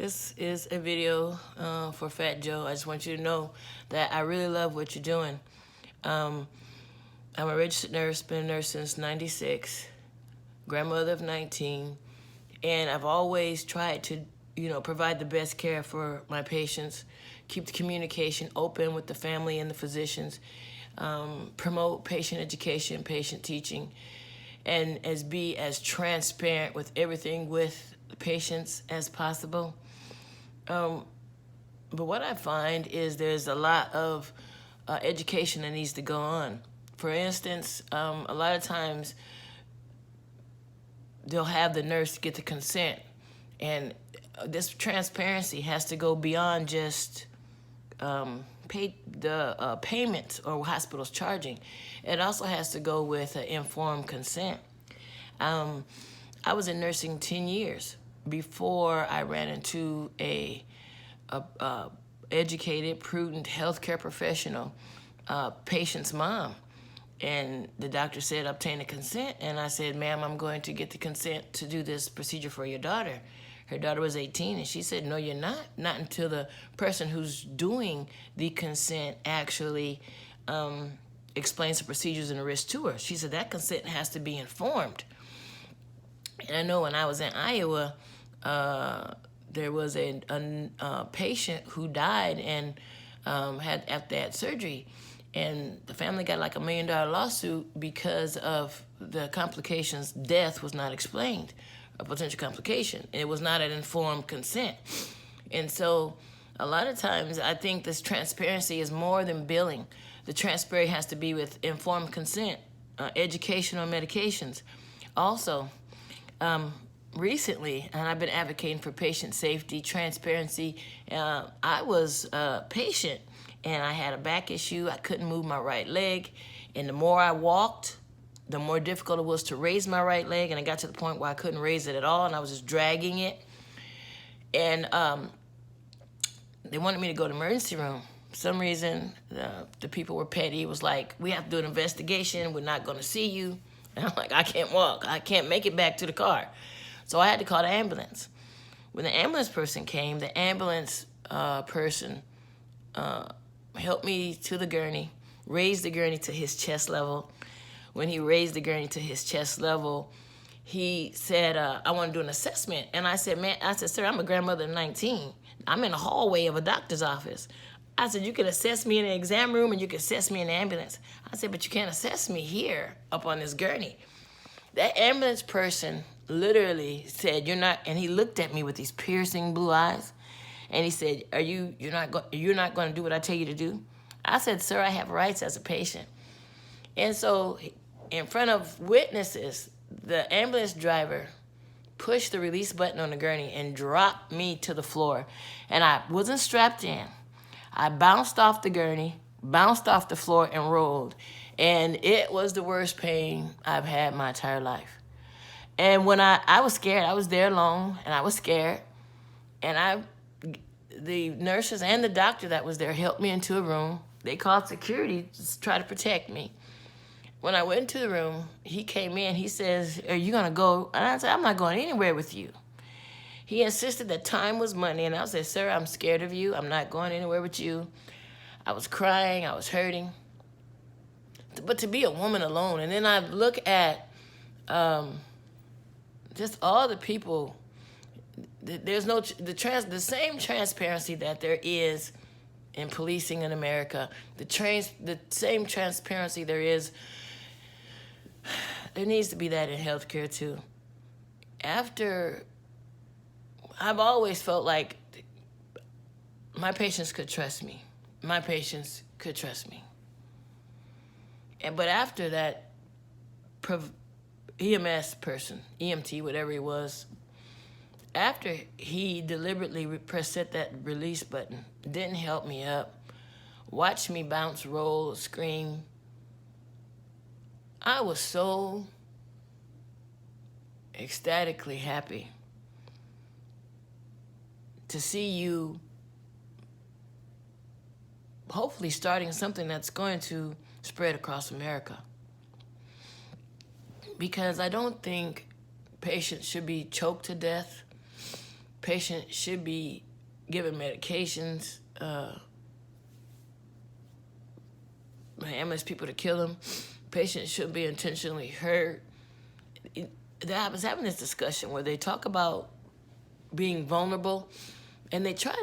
This is a video for Fat Joe. I just want you to know that I really love what you're doing. I'm a registered nurse, been a nurse since '96, grandmother of 19, and I've always tried to, provide the best care for my patients, keep the communication open with the family and the physicians, promote patient education, patient teaching, and be as transparent with everything with the patients as possible. But what I find is there's a lot of education that needs to go on. For instance, a lot of times they'll have the nurse get the consent, and this transparency has to go beyond just payments or hospitals charging. It also has to go with informed consent. I was in nursing 10 years before I ran into a educated, prudent healthcare professional, patient's mom. And the doctor said, obtain a consent. And I said, ma'am, I'm going to get the consent to do this procedure for your daughter. Her daughter was 18, and she said, no, you're not. Not until the person who's doing the consent actually explains the procedures and the risk to her. She said, that consent has to be informed. And I know when I was in Iowa, there was a patient who died and after they had surgery. And the family got like $1 million lawsuit because of the complications. Death was not explained, a potential complication. It was not an informed consent. And so a lot of times I think this transparency is more than billing. The transparency has to be with informed consent, education on medications. Also, recently, and I've been advocating for patient safety, transparency. I was a patient, and I had a back issue. I couldn't move my right leg, and the more I walked, the more difficult it was to raise my right leg, and I got to the point where I couldn't raise it at all, and I was just dragging it. And they wanted me to go to the emergency room. For some reason, the people were petty. It was like, we have to do an investigation. We're not going to see you. And I'm like, I can't walk. I can't make it back to the car. So I had to call the ambulance. When the ambulance person came, the ambulance person helped me to the gurney, raised the gurney to his chest level. When he raised the gurney to his chest level, he said, I want to do an assessment. And I said, sir, I'm a grandmother of 19. I'm in the hallway of a doctor's office. I said, you can assess me in the exam room and you can assess me in the ambulance. I said, but you can't assess me here up on this gurney. That ambulance person literally said, you're not, and he looked at me with these piercing blue eyes, and he said, you're not going to do what I tell you to do? I said, sir, I have rights as a patient. And so in front of witnesses, the ambulance driver pushed the release button on the gurney and dropped me to the floor. And I wasn't strapped in. I bounced off the gurney, bounced off the floor, and rolled. And it was the worst pain I've had my entire life. And when I was scared, I was there alone, and I was scared. And the nurses and the doctor that was there helped me into a room. They called security to try to protect me. When I went into the room, he came in. He says, are you going to go? And I said, I'm not going anywhere with you. He insisted that time was money. And I said, sir, I'm scared of you. I'm not going anywhere with you. I was crying. I was hurting. But to be a woman alone. And then I look at just all the people. There's the same transparency that there is in policing in America. The same transparency there needs to be that in healthcare too. I've always felt like my patients could trust me. My patients could trust me. But after that EMS person, EMT, whatever he was, after he deliberately pressed that release button, didn't help me up, watched me bounce, roll, scream, I was so ecstatically happy to see you hopefully starting something that's going to spread across America. Because I don't think patients should be choked to death. Patients should be given medications. Ambulance people to kill them. Patients shouldn't be intentionally hurt. I was having this discussion where they talk about being vulnerable, and they try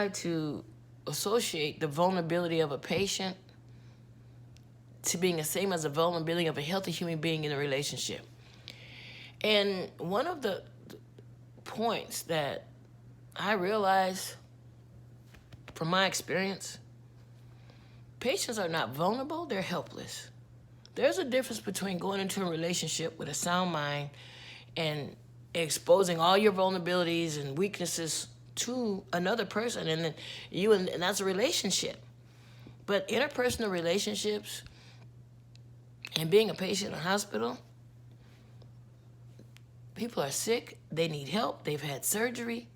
to associate the vulnerability of a patient to being the same as the vulnerability of a healthy human being in a relationship. And one of the points that I realized from my experience, patients are not vulnerable, they're helpless. There's a difference between going into a relationship with a sound mind and exposing all your vulnerabilities and weaknesses to another person, and then and that's a relationship. But interpersonal relationships and being a patient in a hospital, people are sick, they need help, they've had surgery.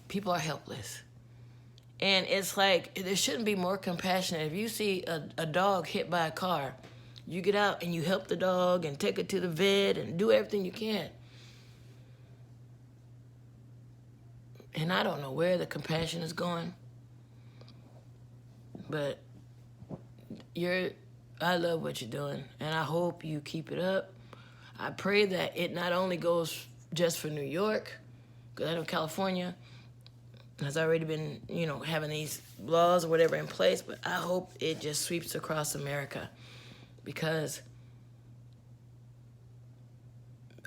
People are helpless. And it's like, there shouldn't be more compassion. If you see a dog hit by a car, you get out and you help the dog and take it to the vet and do everything you can. And I don't know where the compassion is going, but I love what you're doing, and I hope you keep it up. I pray that it not only goes just for New York, because I know California has already been, having these laws or whatever in place, but I hope it just sweeps across America, because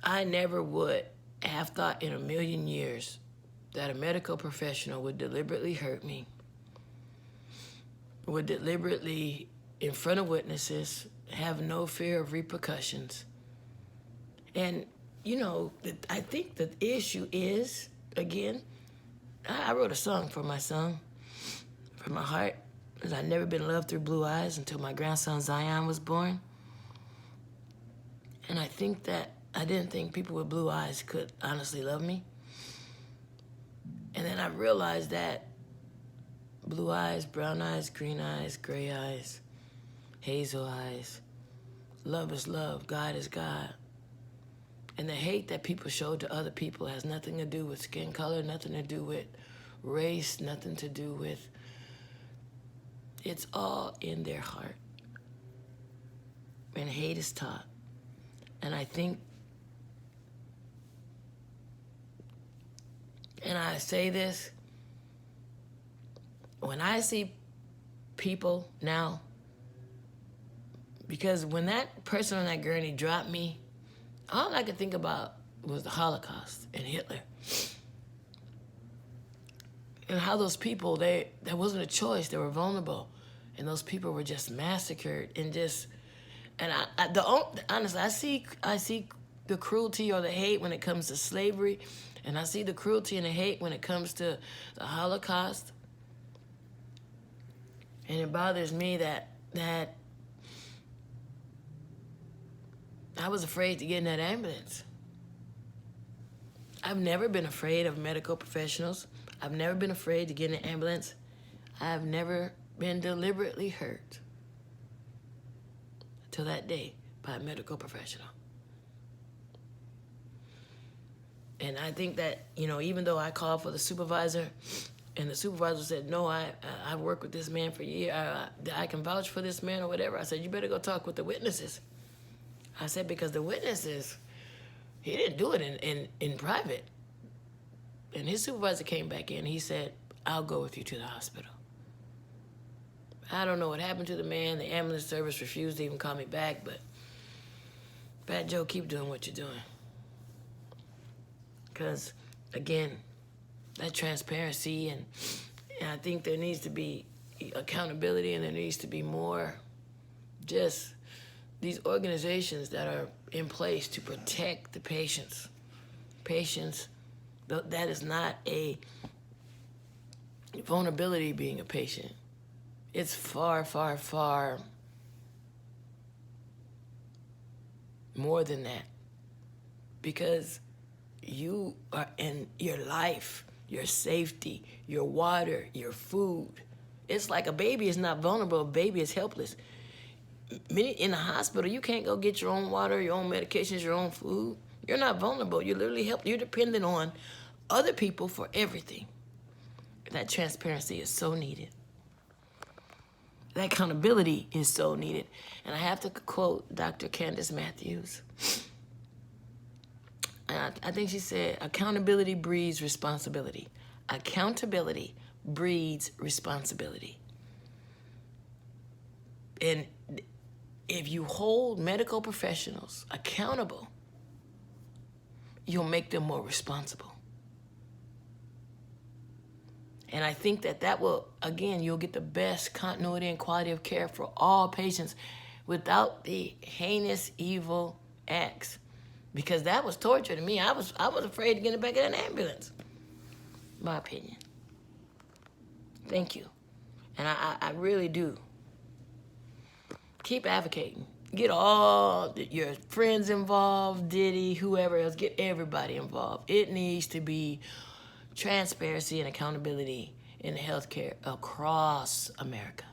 I never would have thought in a million years that a medical professional would deliberately hurt me, would deliberately, in front of witnesses, have no fear of repercussions. And, I think the issue is, again, I wrote a song for my son, from my heart, because I'd never been loved through blue eyes until my grandson Zion was born. And I didn't think people with blue eyes could honestly love me. And then I realized that blue eyes, brown eyes, green eyes, gray eyes, hazel eyes, love is love, God is God. And the hate that people show to other people has nothing to do with skin color, nothing to do with race, nothing to do with... It's all in their heart. And hate is taught. And I think, and I say this, when I see people now, because when that person on that gurney dropped me, all I could think about was the Holocaust and Hitler. And how those people, there wasn't a choice, they were vulnerable. And those people were just massacred honestly, I see the cruelty or the hate when it comes to slavery, and I see the cruelty and the hate when it comes to the Holocaust. And it bothers me that I was afraid to get in that ambulance. I've never been afraid of medical professionals. I've never been afraid to get in an ambulance. I've never been deliberately hurt till that day by a medical professional. And I think that, even though I called for the supervisor, and the supervisor said, no, I've worked with this man for years, I can vouch for this man or whatever. I said, you better go talk with the witnesses. I said, because the witnesses, he didn't do it in private. And his supervisor came back in, he said, I'll go with you to the hospital. I don't know what happened to the man. The ambulance service refused to even call me back, but Fat Joe, keep doing what you're doing. Because, again, that transparency, and I think there needs to be accountability, and there needs to be more just these organizations that are in place to protect the patients. Patients, that is not a vulnerability being a patient. It's far, far, far more than that. Because you are in your life, your safety, your water, your food. It's like a baby is not vulnerable, a baby is helpless. in the hospital, you can't go get your own water, your own medications, your own food. You're not vulnerable. You're literally you're dependent on other people for everything. That transparency is so needed. That accountability is so needed. And I have to quote Dr. Candace Matthews. I think she said, accountability breeds responsibility. Accountability breeds responsibility. And if you hold medical professionals accountable, you'll make them more responsible. And I think that will, again, you'll get the best continuity and quality of care for all patients without the heinous, evil acts. Because that was torture to me. I was afraid to get in the back of an ambulance. My opinion. Thank you. And I really do. Keep advocating. Get all your friends involved, Diddy, whoever else. Get everybody involved. It needs to be transparency and accountability in healthcare across America.